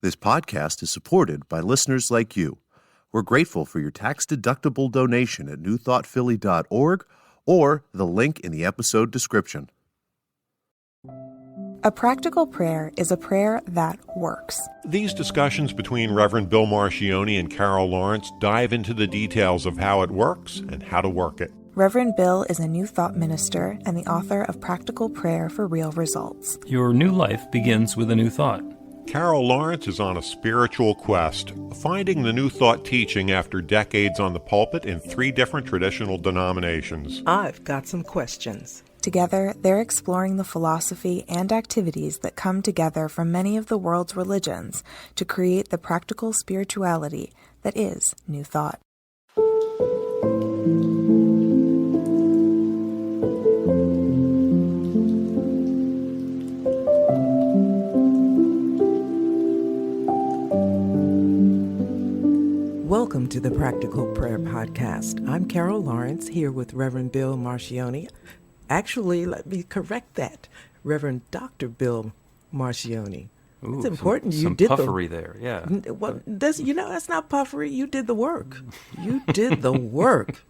This podcast is supported by listeners like you. We're grateful for your tax-deductible donation at newthoughtphilly.org or the link in the episode description. A practical prayer is a prayer that works. These discussions between Reverend Bill Marchioni and Carol Lawrence dive into the details of how it works and how to work it. Reverend Bill is a New Thought minister and the author of Practical Prayer for Real Results. Your new life begins with a new thought. Carol Lawrence is on a spiritual quest, finding the New Thought teaching after decades on the pulpit in 3 different traditional denominations. I've got some questions. Together, they're exploring the philosophy and activities that come together from many of the world's religions to create the practical spirituality that is New Thought. Welcome to the Practical Prayer Podcast. I'm Carol Lawrence, here with Reverend Bill Marchioni. Actually, let me correct that. Reverend Dr. Bill Marchioni. Ooh, it's important some did puffery there, yeah. Well, that's not puffery. You did the work. You did the work.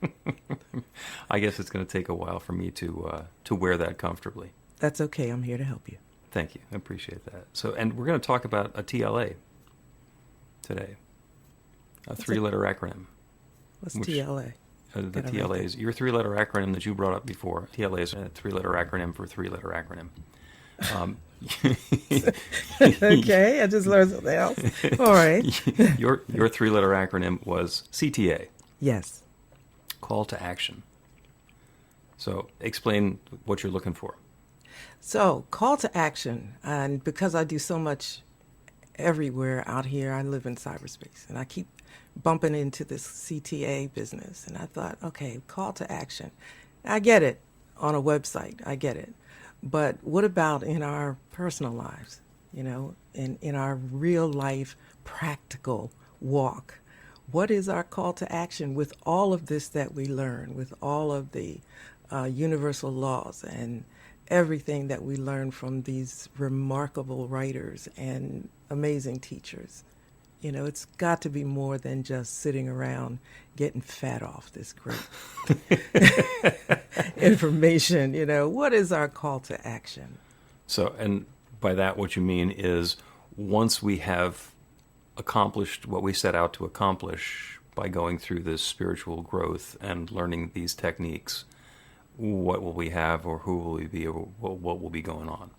I guess it's going to take a while for me to wear that comfortably. That's okay. I'm here to help you. Thank you. I appreciate that. So, and we're going to talk about a TLA today, a 3-letter acronym. What's TLA? The TLA is your 3-letter acronym that you brought up before. TLA is a 3-letter acronym for 3-letter acronym. Okay, I just learned something else. All right. Your 3-letter acronym was CTA. Yes. Call to action. So explain what you're looking for. So, call to action, and because I do so much everywhere out here, I live in cyberspace, and I keep bumping into this CTA business, and I thought, okay, call to action. I get it on a website, I get it. But what about in our personal lives, in our real life practical walk? What is our call to action with all of this that we learn, with all of the universal laws and everything that we learn from these remarkable writers and amazing teachers? It's got to be more than just sitting around getting fat off this great information. What is our call to action? So, and by that, what you mean is once we have accomplished what we set out to accomplish by going through this spiritual growth and learning these techniques, what will we have, or who will we be, or what will be going on?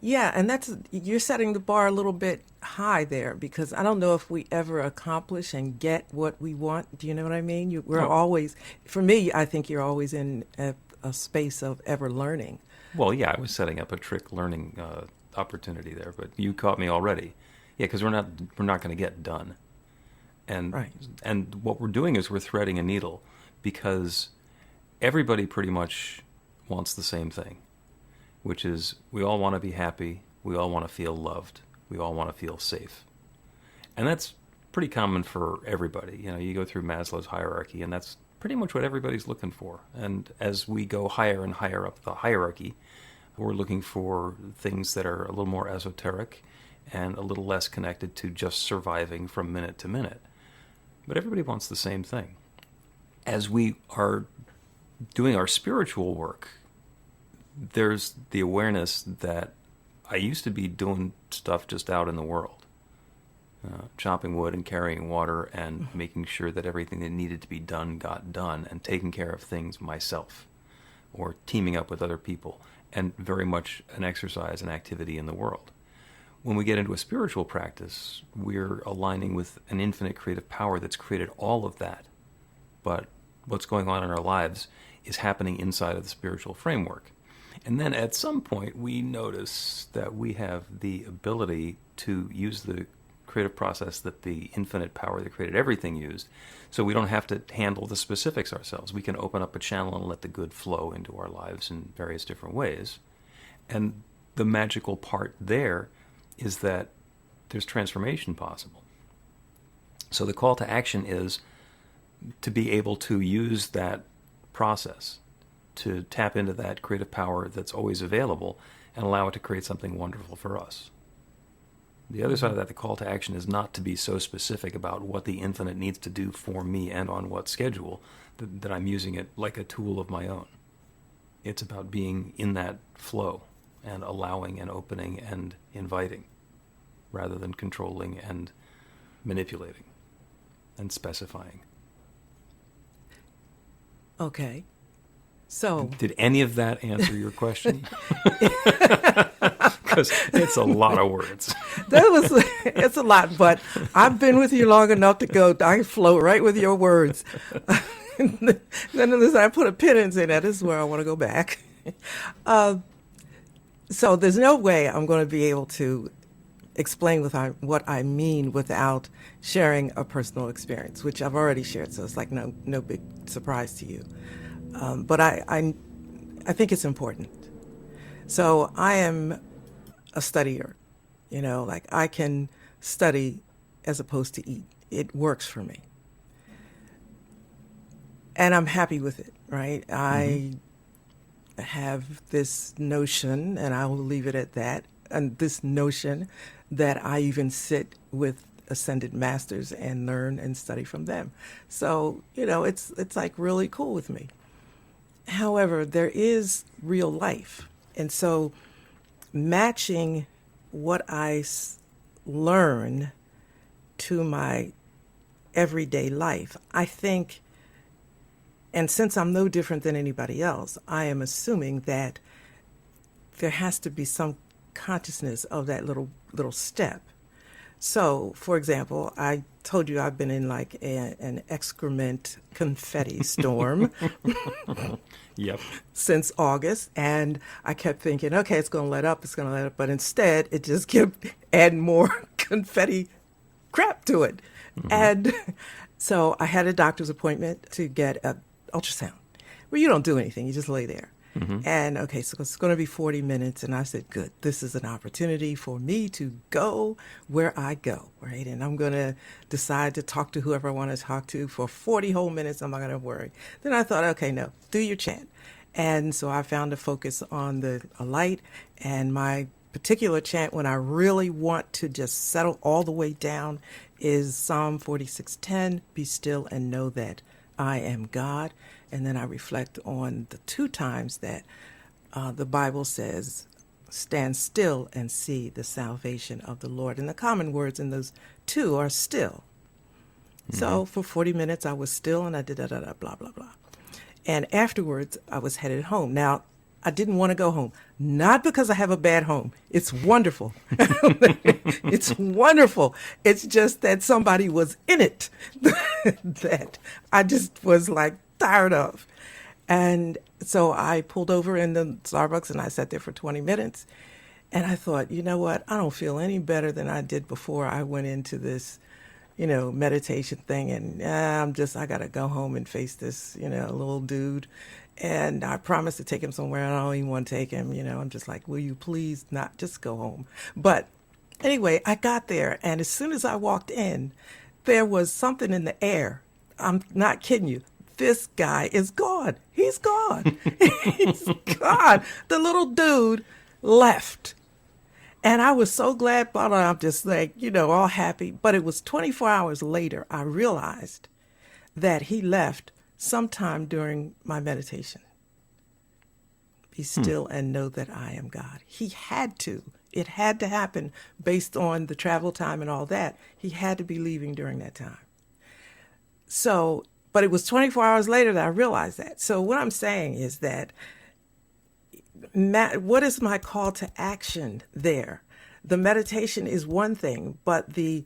Yeah, and you're setting the bar a little bit high there, because I don't know if we ever accomplish and get what we want. Do you know what I mean? We're always, for me, I think you're always in a space of ever learning. Well, yeah, I was setting up a trick learning opportunity there, but you caught me already. Yeah, because we're not going to get done, and right. And what we're doing is we're threading a needle, because everybody pretty much wants the same thing, which is we all want to be happy, we all want to feel loved, we all want to feel safe. And that's pretty common for everybody. You go through Maslow's hierarchy, and that's pretty much what everybody's looking for. And as we go higher and higher up the hierarchy, we're looking for things that are a little more esoteric and a little less connected to just surviving from minute to minute. But everybody wants the same thing. As we are doing our spiritual work, there's the awareness that I used to be doing stuff just out in the world, chopping wood and carrying water and making sure that everything that needed to be done got done, and taking care of things myself, or teaming up with other people, and very much an exercise and activity in the world. When we get into a spiritual practice, we're aligning with an infinite creative power that's created all of that. But what's going on in our lives is happening inside of the spiritual framework. And then at some point, we notice that we have the ability to use the creative process that the infinite power that created everything used, so we don't have to handle the specifics ourselves. We can open up a channel and let the good flow into our lives in various different ways. And the magical part there is that there's transformation possible. So the call to action is to be able to use that process to tap into that creative power that's always available and allow it to create something wonderful for us. The other side of that, the call to action, is not to be so specific about what the infinite needs to do for me and on what schedule that I'm using it like a tool of my own. It's about being in that flow and allowing and opening and inviting rather than controlling and manipulating and specifying. Okay. So Did any of that answer your question? Because it's a lot of words. it's a lot, but I've been with you long enough to go, I flow right with your words. Then I put a pin in that. This is where I want to go back. So there's no way I'm going to be able to explain what I mean without sharing a personal experience, which I've already shared. So it's like no big surprise to you. But I think it's important. So I am a studier, like I can study as opposed to eat. It works for me. And I'm happy with it, right? I have this notion, and I will leave it at that, and this notion that I even sit with ascended masters and learn and study from them. So, it's like really cool with me. However, there is real life. And so matching what I learn to my everyday life, I think, and since I'm no different than anybody else, I am assuming that there has to be some consciousness of that little step. So, for example, I told you I've been in like an excrement confetti storm. Yep. Since August, and I kept thinking, okay, it's going to let up, but instead it just kept adding more confetti crap to it. And so I had a doctor's appointment to get an ultrasound where you don't do anything, you just lay there. And okay, so it's going to be 40 minutes. And I said, good, this is an opportunity for me to go where I go, right? And I'm going to decide to talk to whoever I want to talk to for 40 whole minutes. I'm not going to worry. Then I thought, okay, no, do your chant. And so I found a focus on a light, and my particular chant when I really want to just settle all the way down is Psalm 46:10, be still and know that I am God. And then I reflect on the 2 times that the Bible says, stand still and see the salvation of the Lord. And the common words in those 2 are still. So for 40 minutes, I was still, and I did blah, blah, blah. And afterwards, I was headed home. Now, I didn't want to go home. Not because I have a bad home. It's wonderful. It's wonderful. It's just that somebody was in it that I just was like tired of. And so I pulled over in the Starbucks and I sat there for 20 minutes. And I thought, you know what? I don't feel any better than I did before I went into this, meditation thing. And I got to go home and face this, little dude. And I promised to take him somewhere. I don't even want to take him. I'm just like, will you please not just go home? But anyway, I got there. And as soon as I walked in, there was something in the air. I'm not kidding you. This guy is gone. He's gone. He's gone. The little dude left. And I was so glad, but I'm just like, all happy. But it was 24 hours later, I realized that he left sometime during my meditation. Be still and know that I am God. He had to. It had to happen based on the travel time and all that. He had to be leaving during that time. So, but it was 24 hours later that I realized that. So what I'm saying is that what is my call to action there? The meditation is one thing, but the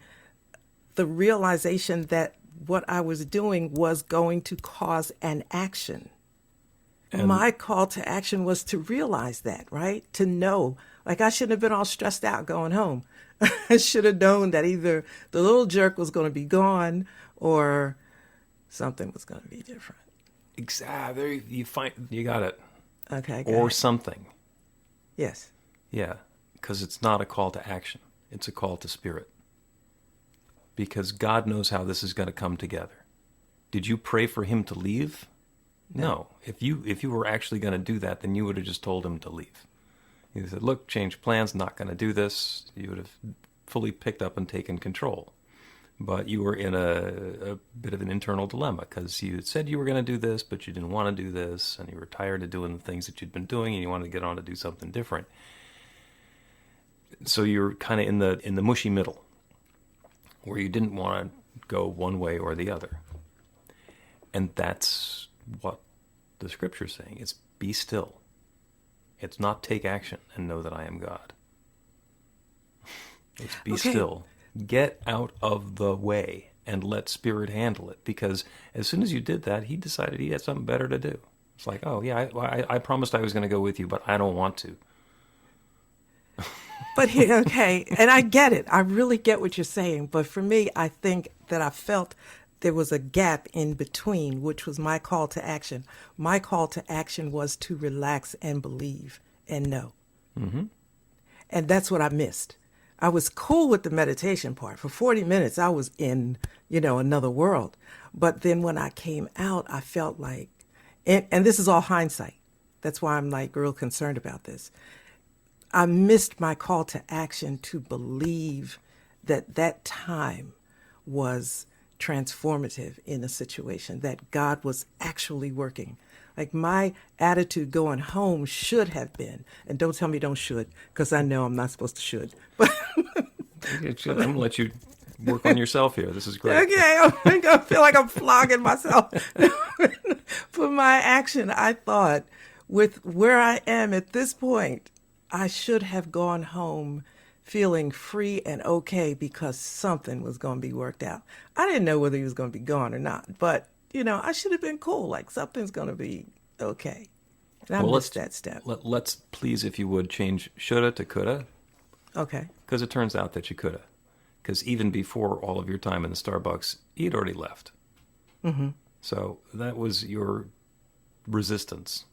realization that what I was doing was going to cause an action. And my call to action was to realize that, right? To know, like I shouldn't have been all stressed out going home. I should have known that either the little jerk was going to be gone or something was going to be different. Exactly. You got it. Okay. Or something. Yes. Yeah, because it's not a call to action. It's a call to spirit. Because God knows how this is going to come together. Did you pray for him to leave? No. If you were actually going to do that, then you would have just told him to leave. You said, look, change plans, not going to do this. You would have fully picked up and taken control. But you were in a bit of an internal dilemma because you had said you were going to do this, but you didn't want to do this, and you were tired of doing the things that you'd been doing, and you wanted to get on to do something different. So you're kind of in the mushy middle, where you didn't want to go one way or the other. And that's what the scripture's saying. It's be still. It's not take action and know that I am God. It's be still. Get out of the way and let Spirit handle it. Because as soon as you did that, he decided he had something better to do. It's like, oh, yeah, I promised I was going to go with you, but I don't want to. But here, okay, and I get it. I really get what you're saying. But for me, I think that I felt there was a gap in between, which was my call to action. My call to action was to relax and believe and know. Mm-hmm. And that's what I missed. I was cool with the meditation part. For 40 minutes, I was in, another world. But then when I came out, I felt like, and this is all hindsight. That's why I'm like real concerned about this. I missed my call to action to believe that time was transformative in a situation, that God was actually working. Like my attitude going home should have been, and don't tell me don't should, because I know I'm not supposed to should. But I'm going to let you work on yourself here. This is great. Okay, I feel like I'm flogging myself. For my action, I thought with where I am at this point, I should have gone home feeling free and okay because something was going to be worked out. I didn't know whether he was going to be gone or not, but I should have been cool. Like something's going to be okay. And I missed that step. Let's please, if you would, change shoulda to coulda. Okay. Because it turns out that you coulda. Because even before all of your time in the Starbucks, you'd already left. Mm-hmm. So that was your resistance,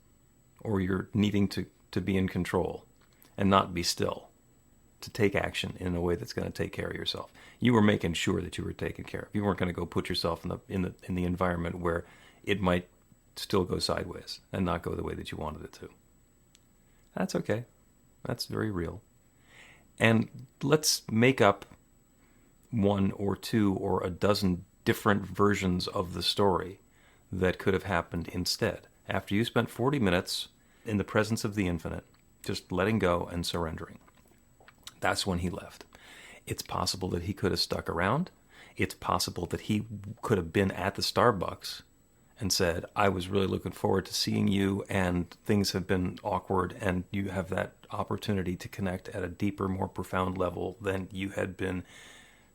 or your needing to be in control and not be still, to take action in a way that's going to take care of yourself. You were making sure that you were taken care of. You weren't going to go put yourself in the environment where it might still go sideways and not go the way that you wanted it to. That's okay. That's very real. And let's make up one or two or a dozen different versions of the story that could have happened instead. After you spent 40 minutes in the presence of the infinite, just letting go and surrendering. That's when he left. It's possible that he could have stuck around. It's possible that he could have been at the Starbucks and said, I was really looking forward to seeing you, and things have been awkward, and you have that opportunity to connect at a deeper, more profound level than you had been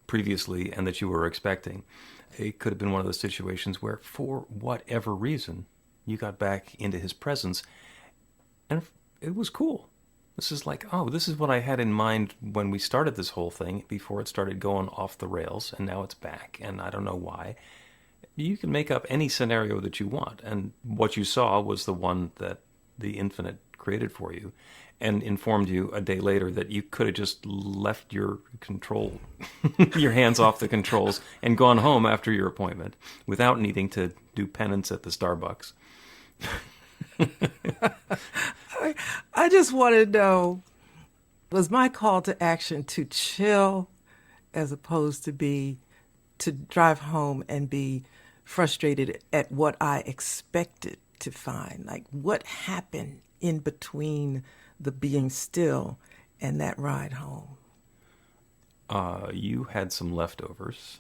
previously and that you were expecting. It could have been one of those situations where, for whatever reason, you got back into his presence, and it was cool. This is like, oh, this is what I had in mind when we started this whole thing, before it started going off the rails, and now it's back, and I don't know why. You can make up any scenario that you want, and what you saw was the one that the infinite created for you, and informed you a day later that you could have just left your control, your hands off the controls, and gone home after your appointment without needing to do penance at the Starbucks. I just want to know, was my call to action to chill as opposed to drive home and be frustrated at what I expected to find? Like, what happened in between the being still and that ride home? You had some leftovers.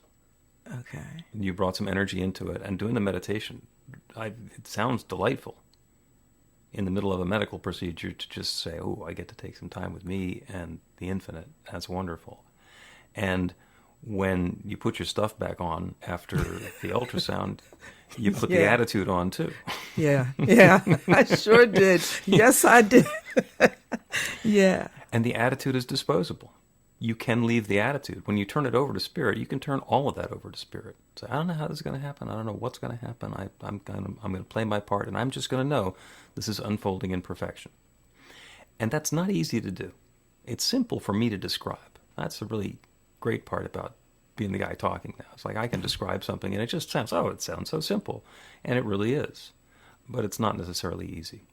Okay. You brought some energy into it, and doing the meditation, it sounds delightful. In the middle of a medical procedure, to just say, oh, I get to take some time with me and the infinite. That's wonderful. And when you put your stuff back on after the ultrasound, you put the attitude on too. Yeah, I sure did. Yes, I did. Yeah. And the attitude is disposable. You can leave the attitude. When you turn it over to Spirit, you can turn all of that over to Spirit. Say, I don't know how this is going to happen. I don't know what's going to happen. I'm going to play my part, and I'm just going to know this is unfolding in perfection. And that's not easy to do. It's simple for me to describe. That's a really great part about being the guy talking now. It's like I can describe something, and it just sounds so simple. And it really is. But it's not necessarily easy.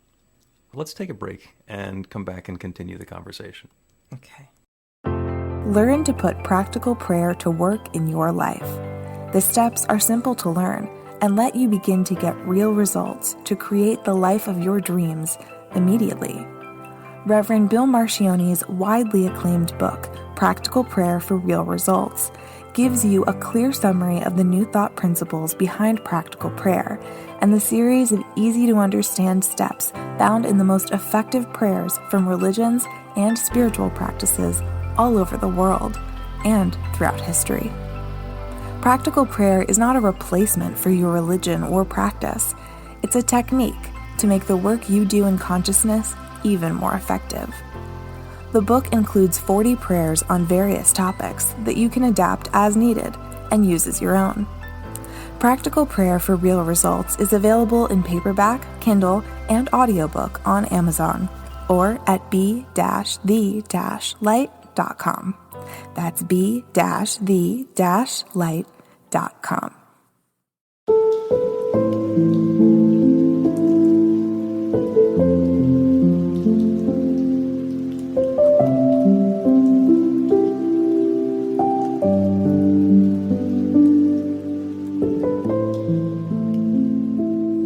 Let's take a break and come back and continue the conversation. Okay. Learn to put practical prayer to work in your life. The steps are simple to learn and let you begin to get real results to create the life of your dreams immediately. Reverend Bill Marcioni's widely acclaimed book, Practical Prayer for Real Results, gives you a clear summary of the New Thought principles behind practical prayer and the series of easy-to-understand steps found in the most effective prayers from religions and spiritual practices all over the world and throughout history. Practical prayer is not a replacement for your religion or practice. It's a technique to make the work you do in consciousness even more effective. The book includes 40 prayers on various topics that you can adapt as needed and use as your own. Practical Prayer for Real Results is available in paperback, Kindle, and audiobook on Amazon or at b-the-light.com. That's b-the-light.com.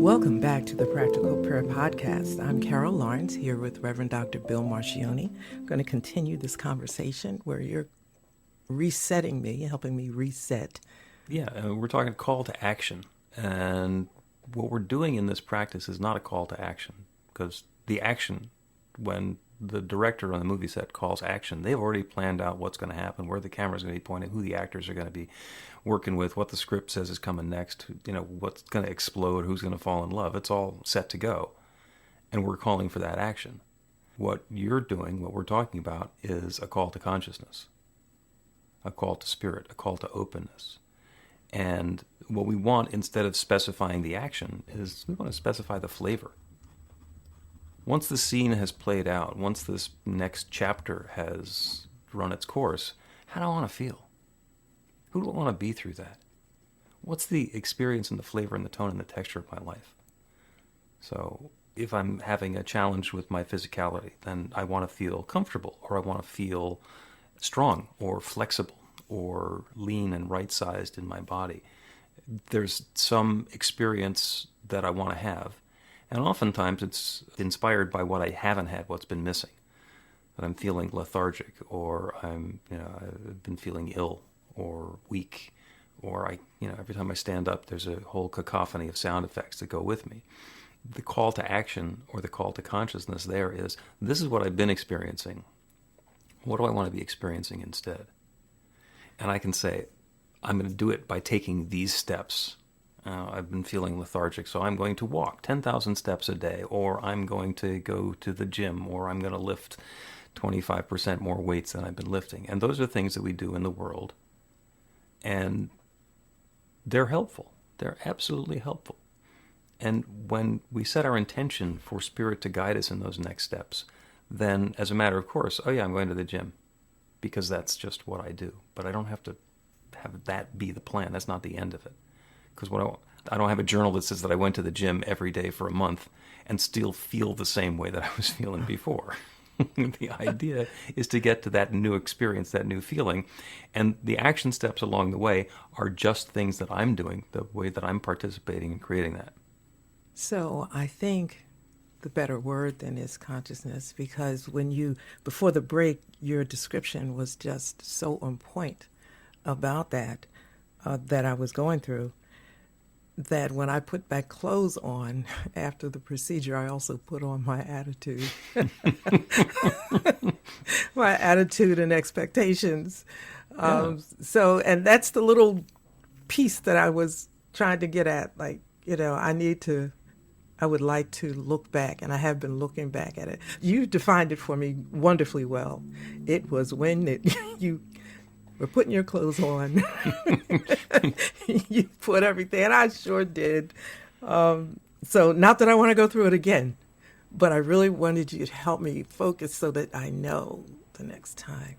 Welcome back to the Practical Prayer Podcast. I'm Carol Lawrence here with Reverend Dr. Bill Marcioni. I'm going to continue this conversation where you're resetting me, helping me reset. Yeah, we're talking call to action. And what we're doing in this practice is not a call to action, because the action, when the director on the movie set calls action, they've already planned out what's going to happen, where the camera's going to be pointing, who the actors are going to be working with, what the script says is coming next, what's going to explode, who's going to fall in love. It's all set to go. And we're calling for that action. What you're doing, what we're talking about, is a call to consciousness, a call to spirit, a call to openness. And what we want, instead of specifying the action, is we want to specify the flavor. Once the scene has played out, once this next chapter has run its course, how do I want to feel? Who do I want to be through that? What's the experience and the flavor and the tone and the texture of my life? So if I'm having a challenge with my physicality, then I want to feel comfortable, or I want to feel strong or flexible or lean and right-sized in my body. There's some experience that I want to have. And oftentimes it's inspired by what I haven't had, what's been missing. That I'm feeling lethargic, or I've been feeling ill or weak, or every time I stand up, there's a whole cacophony of sound effects that go with me. The call to action, or the call to consciousness there is, this is what I've been experiencing. What do I want to be experiencing instead? And I can say, I'm going to do it by taking these steps. I've been feeling lethargic, so I'm going to walk 10,000 steps a day, or I'm going to go to the gym, or I'm going to lift 25% more weights than I've been lifting. And those are things that we do in the world. And they're helpful. They're absolutely helpful. And when we set our intention for Spirit to guide us in those next steps, then as a matter of course, oh yeah, I'm going to the gym, because that's just what I do. But I don't have to have that be the plan. That's not the end of it. Because I don't have a journal that says that I went to the gym every day for a month and still feel the same way that I was feeling before. The idea is to get to that new experience, that new feeling. And the action steps along the way are just things that I'm doing, the way that I'm participating in creating that. So I think the better word then is consciousness, because before the break, your description was just so on point about that I was going through, that when I put back clothes on after the procedure, I also put on my attitude. My attitude and expectations. And that's the little piece that I was trying to get at. I would like to look back, and I have been looking back at it. You defined it for me wonderfully well. It was when you were putting your clothes on. You put everything, and I sure did. So not that I want to go through it again, but I really wanted you to help me focus so that I know the next time.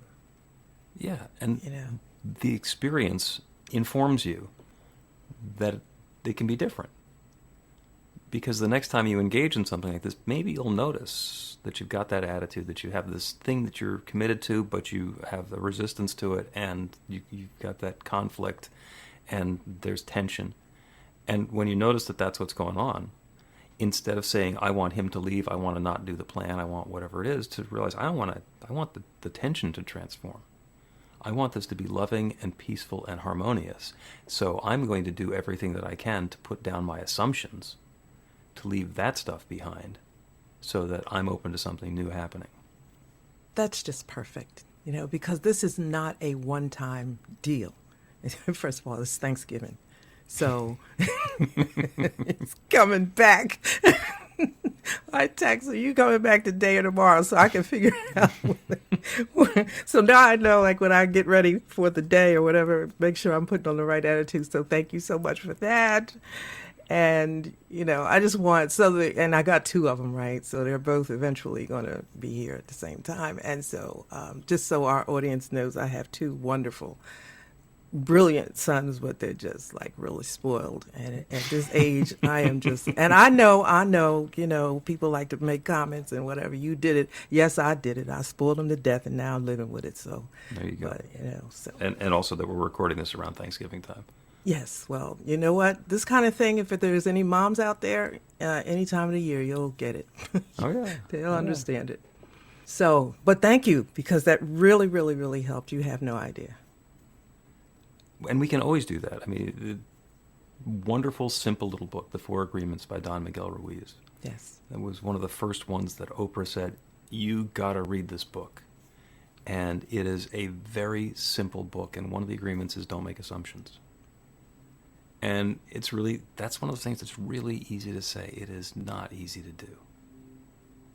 Yeah, and the experience informs you that they can be different. Because the next time you engage in something like this, maybe you'll notice that you've got that attitude, that you have this thing that you're committed to, but you have the resistance to it, and you've got that conflict, and there's tension. And when you notice that that's what's going on, instead of saying, I want him to leave, I want to not do the plan, I want whatever it is, to realize, I want the tension to transform. I want this to be loving and peaceful and harmonious. So I'm going to do everything that I can to put down my assumptions, to leave that stuff behind, so that I'm open to something new happening. That's just perfect, because this is not a one-time deal. First of all, it's Thanksgiving. So it's coming back. I text her, you coming back today or tomorrow, so I can figure it out. So now I know, like, when I get ready for the day or whatever, make sure I'm putting on the right attitude. So thank you so much for that. And, I just want, and I got 2 of them, right? So they're both eventually going to be here at the same time. And so just so our audience knows, I have 2 wonderful, brilliant sons, but they're just like really spoiled. And at this age, I am just, and I know, people like to make comments and whatever. You did it. Yes, I did it. I spoiled them to death, and now I'm living with it. So there you go. But, so. And also that we're recording this around Thanksgiving time. Yes. Well, you know what? This kind of thing, if there's any moms out there, any time of the year, you'll get it. Oh, yeah. They'll understand it. So, but thank you, because that really, really, really helped. You have no idea. And we can always do that. I mean, wonderful, simple little book, The 4 Agreements by Don Miguel Ruiz. Yes. That was one of the first ones that Oprah said, you got to read this book. And it is a very simple book, and one of the agreements is don't make assumptions. And that's one of those things that's really easy to say. It is not easy to do.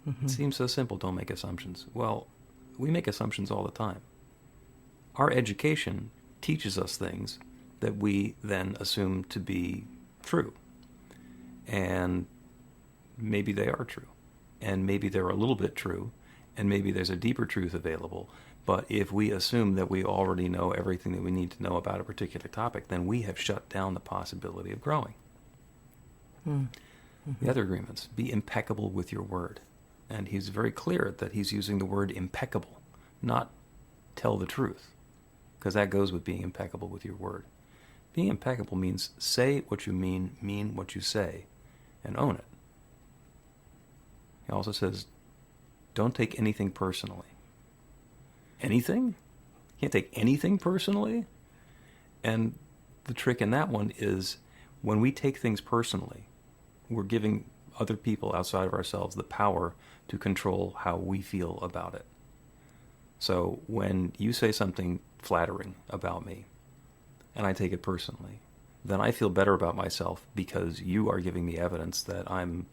Mm-hmm. It seems so simple, don't make assumptions. Well, we make assumptions all the time. Our education teaches us things that we then assume to be true. And maybe they are true. And maybe they're a little bit true. And maybe there's a deeper truth available. But if we assume that we already know everything that we need to know about a particular topic, then we have shut down the possibility of growing. Mm-hmm. The other agreements, be impeccable with your word. And he's very clear that he's using the word impeccable, not tell the truth, because that goes with being impeccable with your word. Being impeccable means say what you mean what you say, and own it. He also says, don't take anything personally. Anything? You can't take anything personally? And the trick in that one is when we take things personally, we're giving other people outside of ourselves the power to control how we feel about it. So when you say something flattering about me, and I take it personally, then I feel better about myself because you are giving me evidence that I'm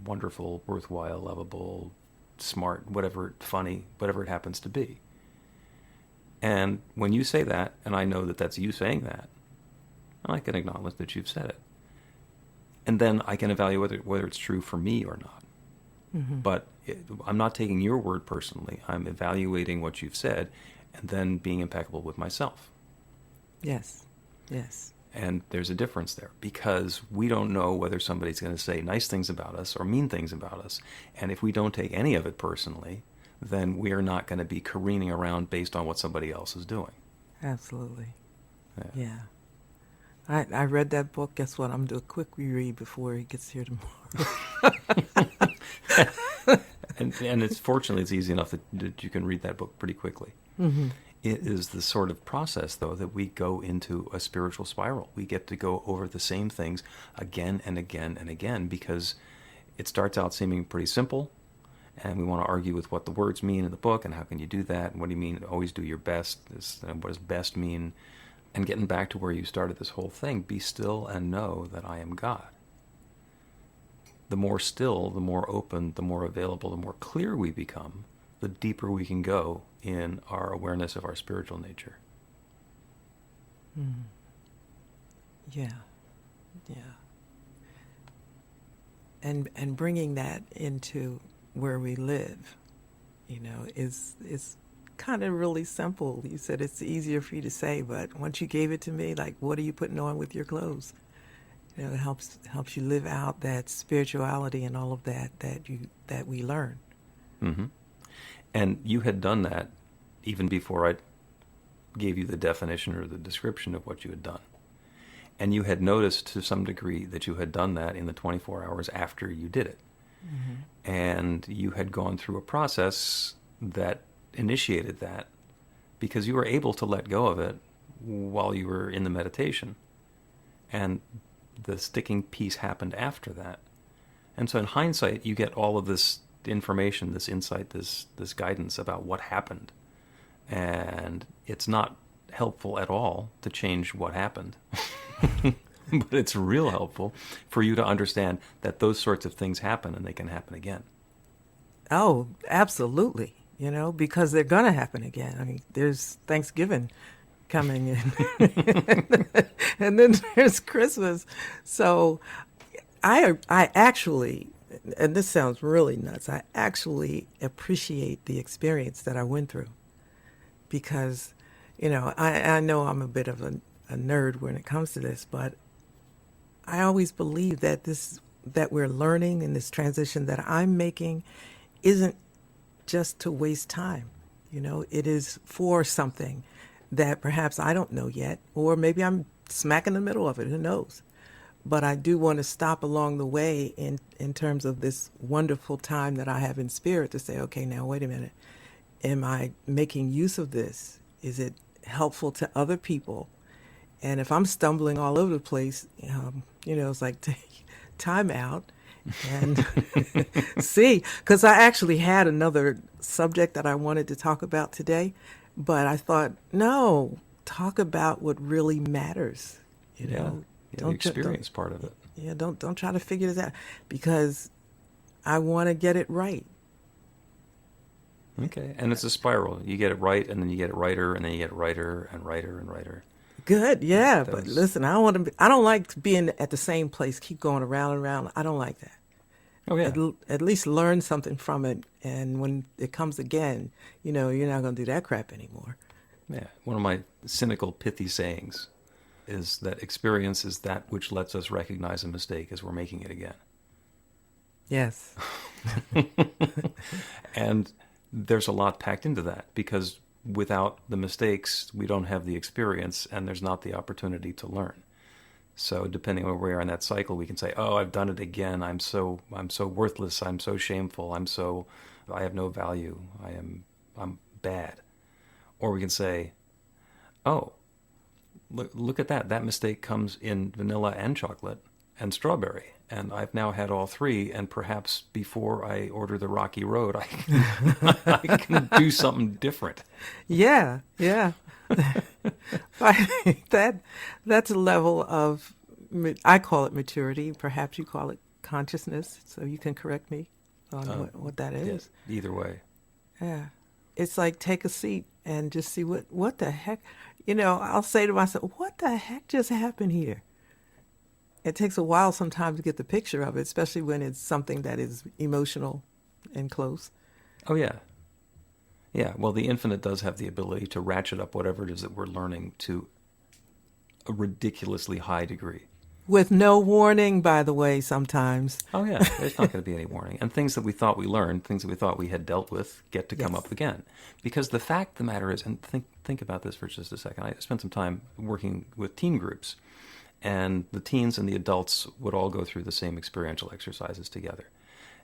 wonderful, worthwhile, lovable, smart, whatever, funny, whatever it happens to be. And when you say that, and I know that that's you saying that, I can acknowledge that you've said it. And then I can evaluate whether it's true for me or not. Mm-hmm. But I'm not taking your word personally. I'm evaluating what you've said and then being impeccable with myself. Yes, yes. And there's a difference there because we don't know whether somebody's going to say nice things about us or mean things about us. And if we don't take any of it personally, then we are not going to be careening around based on what somebody else is doing. Absolutely. Yeah. I read that book. Guess what? I'm going to do a quick reread before he gets here tomorrow. and it's fortunately it's easy enough that you can read that book pretty quickly. Mm-hmm. It is the sort of process, though, that we go into a spiritual spiral. We get to go over the same things again and again and again because it starts out seeming pretty simple, and we want to argue with what the words mean in the book and how can you do that, and what do you mean always do your best, what does best mean, and getting back to where you started this whole thing, be still and know that I am God. The more still, the more open, the more available, the more clear we become, the deeper we can go in our awareness of our spiritual nature. Mm. Yeah. And bringing that into where we live, is kind of really simple. You said it's easier for you to say, but once you gave it to me, like, what are you putting on with your clothes? It helps you live out that spirituality and all of that we learn. Mm-hmm. And you had done that even before I gave you the definition or the description of what you had done. And you had noticed to some degree that you had done that in the 24 hours after you did it. Mm-hmm. And you had gone through a process that initiated that because you were able to let go of it while you were in the meditation. And the sticking piece happened after that. And so in hindsight, you get all of this information, this insight, this guidance about what happened. And it's not helpful at all to change what happened. But it's real helpful for you to understand that those sorts of things happen and they can happen again. Oh, absolutely. Because they're going to happen again. I mean, there's Thanksgiving coming in. And then there's Christmas. So I actually, and this sounds really nuts, I actually appreciate the experience that I went through. Because, I know I'm a bit of a nerd when it comes to this, but I always believe that that we're learning in this transition that I'm making isn't just to waste time. It is for something that perhaps I don't know yet, or maybe I'm smack in the middle of it, who knows? But I do want to stop along the way in terms of this wonderful time that I have in spirit to say, okay, now wait a minute. Am I making use of this? Is it helpful to other people? And if I'm stumbling all over the place, it's like time out and see. Because I actually had another subject that I wanted to talk about today, but I thought, no, talk about what really matters. The experience part of it. Yeah, don't try to figure this out because I want to get it right. Okay, and it's a spiral. You get it right, and then you get it righter, and then you get it righter and righter and righter. Good, yeah. But listen, I don't like being at the same place, keep going around and around. I don't like that. Oh, yeah. At least learn something from it, and when it comes again, you're not going to do that crap anymore. Yeah, one of my cynical, pithy sayings is that experience is that which lets us recognize a mistake as we're making it again. Yes. And there's a lot packed into that because without the mistakes, we don't have the experience and there's not the opportunity to learn. So depending on where we are in that cycle, we can say, oh, I've done it again. I'm so worthless. I'm so shameful. I have no value. I'm bad. Or we can say, oh, look at that. That mistake comes in vanilla and chocolate and strawberry. And I've now had all three, and perhaps before I order the Rocky Road, I can do something different. Yeah. That's a level of, I call it maturity. Perhaps you call it consciousness, so you can correct me on what that is. Yes, either way. Yeah. It's like take a seat and just see what the heck, I'll say to myself, what the heck just happened here? It takes a while sometimes to get the picture of it, especially when it's something that is emotional and close. Oh, yeah. Yeah, well, the infinite does have the ability to ratchet up whatever it is that we're learning to a ridiculously high degree. With no warning, by the way, sometimes. Oh, yeah, there's not going to be any warning. And things that we thought we learned, things that we thought we had dealt with, get to come up again. Because the fact of the matter is, and think about this for just a second, I spent some time working with teen groups. And the teens and the adults would all go through the same experiential exercises together.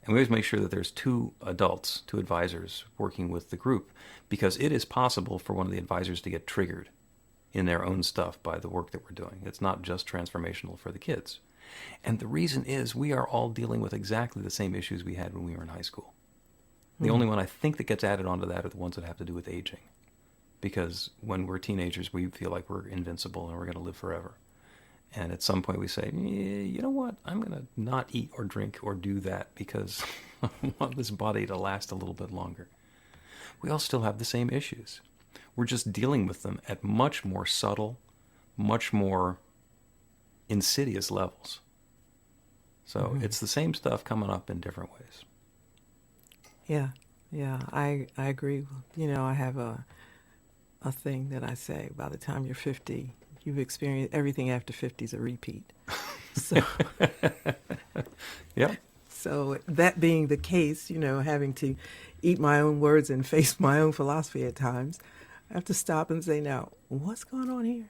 And we always make sure that there's two advisors working with the group, because it is possible for one of the advisors to get triggered in their own stuff by the work that we're doing. It's not just transformational for the kids. And the reason is we are all dealing with exactly the same issues we had when we were in high school. The only one I think that gets added onto that are the ones that have to do with aging. Because when we're teenagers, we feel like we're invincible and we're going to live forever. And at some point we say, you know what, I'm going to not eat or drink or do that because I want this body to last a little bit longer. We all still have the same issues. We're just dealing with them at much more subtle, much more insidious levels. So it's the same stuff coming up in different ways. Yeah, I agree. I have a thing that I say, by the time you're 50, you've experienced everything after 50 is a repeat. So, Yeah. so that being the case, having to eat my own words and face my own philosophy at times, I have to stop and say, now, what's going on here?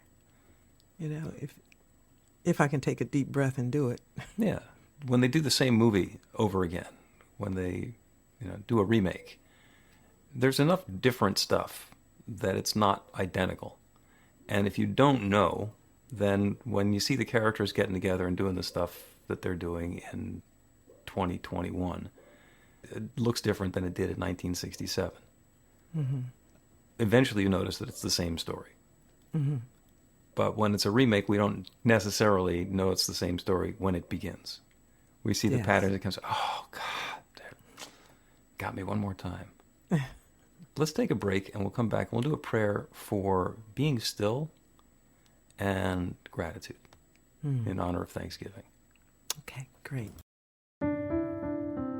If I can take a deep breath and do it. Yeah. When they do the same movie over again, when they do a remake, there's enough different stuff that it's not identical. And if you don't know, then when you see the characters getting together and doing the stuff that they're doing in 2021, it looks different than it did in 1967. Mm-hmm. Eventually you notice that it's the same story. Mm-hmm. But when it's a remake, we don't necessarily know it's the same story when it begins. We see the Yes. pattern that comes, oh, God, that got me one more time. Let's take a break and we'll come back and we'll do a prayer for being still and gratitude in honor of Thanksgiving. Okay, great.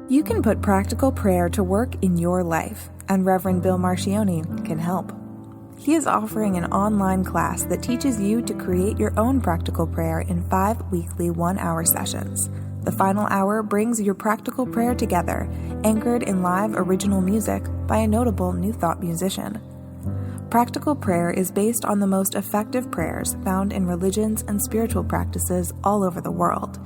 You can put practical prayer to work in your life, and Reverend Bill Marcioni can help. He is offering an online class that teaches you to create your own practical prayer in 5 weekly 1-hour sessions. The final hour brings your practical prayer together, anchored in live original music by a notable New Thought musician. Practical prayer is based on the most effective prayers found in religions and spiritual practices all over the world.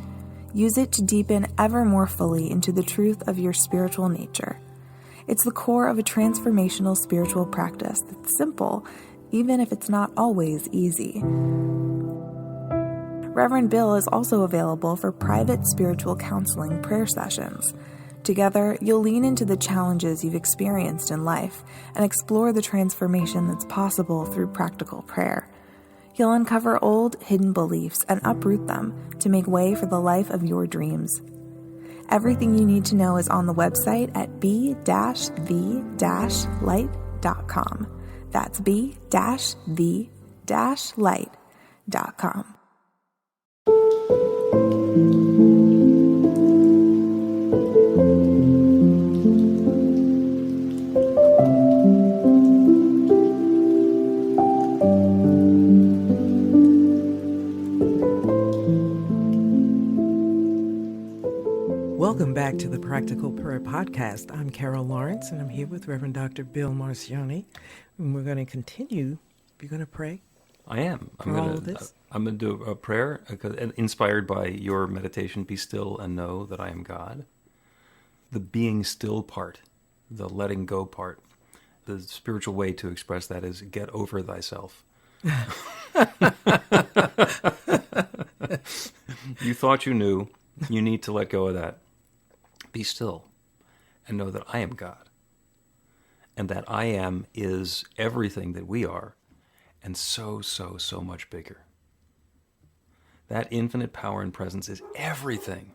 Use it to deepen ever more fully into the truth of your spiritual nature. It's the core of a transformational spiritual practice that's simple, even if it's not always easy. Reverend Bill is also available for private spiritual counseling prayer sessions. Together, you'll lean into the challenges you've experienced in life and explore the transformation that's possible through practical prayer. You'll uncover old, hidden beliefs and uproot them to make way for the life of your dreams. Everything you need to know is on the website at b-the-light.com. That's b-the-light.com. Welcome back to the Practical Prayer Podcast. I'm Carol Lawrence, and I'm here with Reverend Dr. Bill Marcioni. And we're going to continue. You're going to pray? I am. For all of this? I'm going to do a prayer inspired by your meditation, Be Still and Know That I Am God. The being still part, the letting go part, the spiritual way to express that is get over thyself. You thought you knew. You need to let go of that. Be still and know that I am God. And that I am is everything that we are and so, so, so much bigger. That infinite power and presence is everything.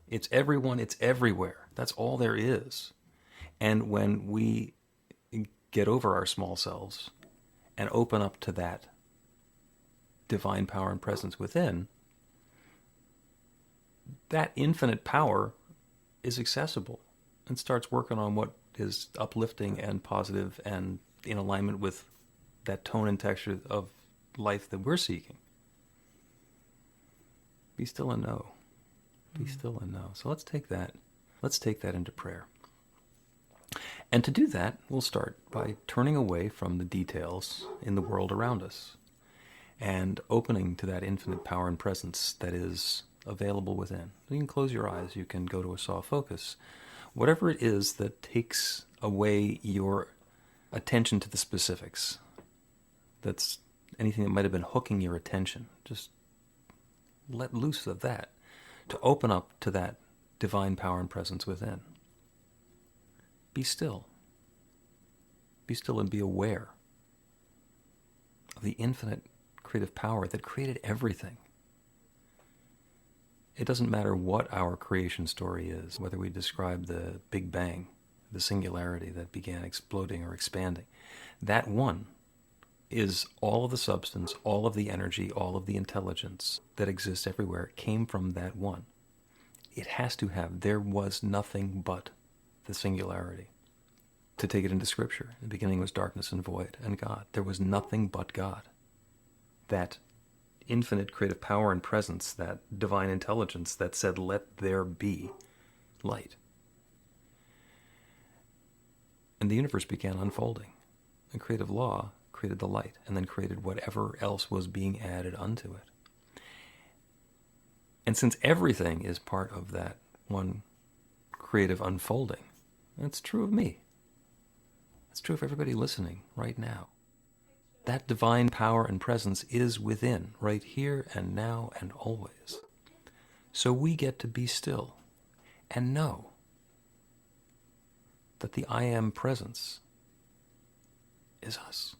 It's everyone, it's everywhere. That's all there is. And when we get over our small selves and open up to that divine power and presence within, that infinite power is accessible and starts working on what is uplifting and positive and in alignment with that tone and texture of life that we're seeking. Be still and know. Be still and know. So let's take that into prayer. And to do that, we'll start by turning away from the details in the world around us and opening to that infinite power and presence that is available within. You can close your eyes. You can go to a soft focus. Whatever it is that takes away your attention to the specifics, that's anything that might have been hooking your attention, just let loose of that to open up to that divine power and presence within. Be still. Be still and be aware of the infinite creative power that created everything. It doesn't matter what our creation story is, whether we describe the Big Bang, the singularity that began exploding or expanding. That one is all of the substance, all of the energy, all of the intelligence that exists everywhere came from that one. It has to have. There was nothing but the singularity. To take it into Scripture, in the beginning was darkness and void and God. There was nothing but God. That infinite creative power and presence, that divine intelligence that said, let there be light. And the universe began unfolding. And creative law created the light, and then created whatever else was being added unto it. And since everything is part of that one creative unfolding, that's true of me. It's true of everybody listening right now. That divine power and presence is within, right here and now and always. So we get to be still and know that the I Am presence is us.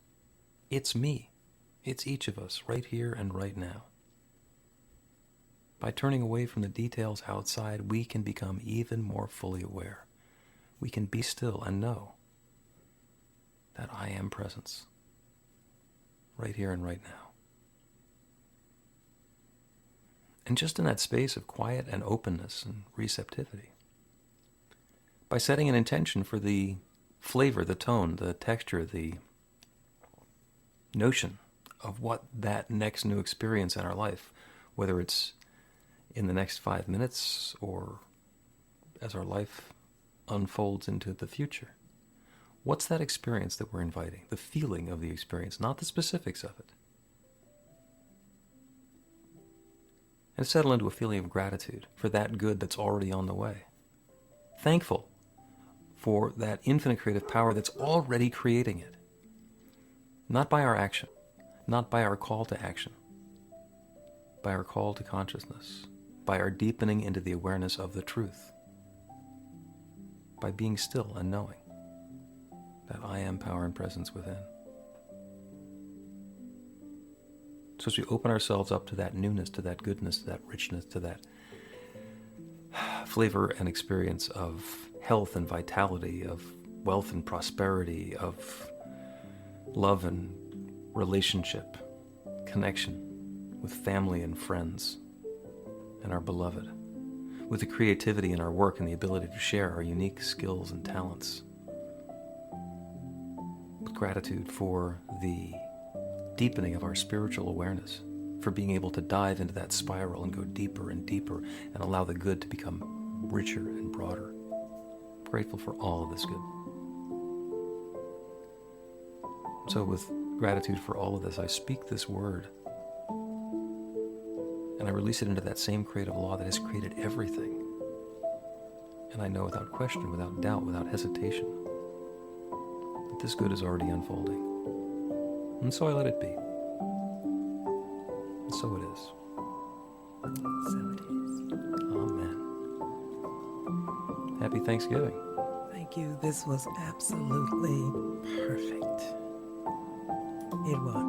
It's me. It's each of us, right here and right now. By turning away from the details outside, we can become even more fully aware. We can be still and know that I Am presence, right here and right now. And just in that space of quiet and openness and receptivity, by setting an intention for the flavor, the tone, the texture, the notion of what that next new experience in our life, whether it's in the next 5 minutes or as our life unfolds into the future, what's that experience that we're inviting? The feeling of the experience, not the specifics of it. And settle into a feeling of gratitude for that good that's already on the way. Thankful for that infinite creative power that's already creating it. Not by our action, not by our call to action, by our call to consciousness, by our deepening into the awareness of the truth, by being still and knowing that I Am power and presence within. So as we open ourselves up to that newness, to that goodness, to that richness, to that flavor and experience of health and vitality, of wealth and prosperity, of love and relationship, connection with family and friends and our beloved, with the creativity in our work and the ability to share our unique skills and talents, with gratitude for the deepening of our spiritual awareness, for being able to dive into that spiral and go deeper and deeper and allow the good to become richer and broader. Grateful for all of this good. So with gratitude for all of this, I speak this word and I release it into that same creative law that has created everything. And I know without question, without doubt, without hesitation, that this good is already unfolding. And so I let it be. And so it is. So it is. Amen. Happy Thanksgiving. Thank you. This was absolutely perfect. It was.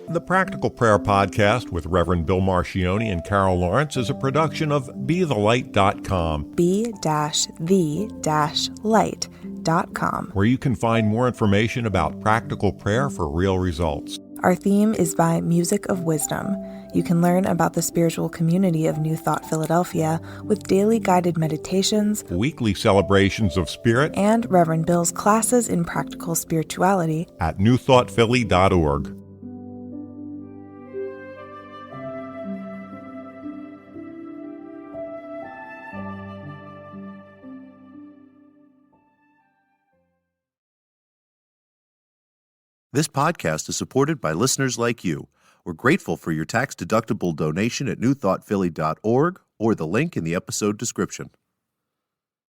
The Practical Prayer Podcast with Reverend Bill Marcioni and Carol Lawrence is a production of BeTheLight.com. be-the-light.com. Where you can find more information about practical prayer for real results. Our theme is by Music of Wisdom. You can learn about the spiritual community of New Thought Philadelphia with daily guided meditations, Weekly celebrations of spirit, and Reverend Bill's classes in practical spirituality at newthoughtphilly.org. This podcast is supported by listeners like you. We're grateful for your tax-deductible donation at newthoughtphilly.org or the link in the episode description.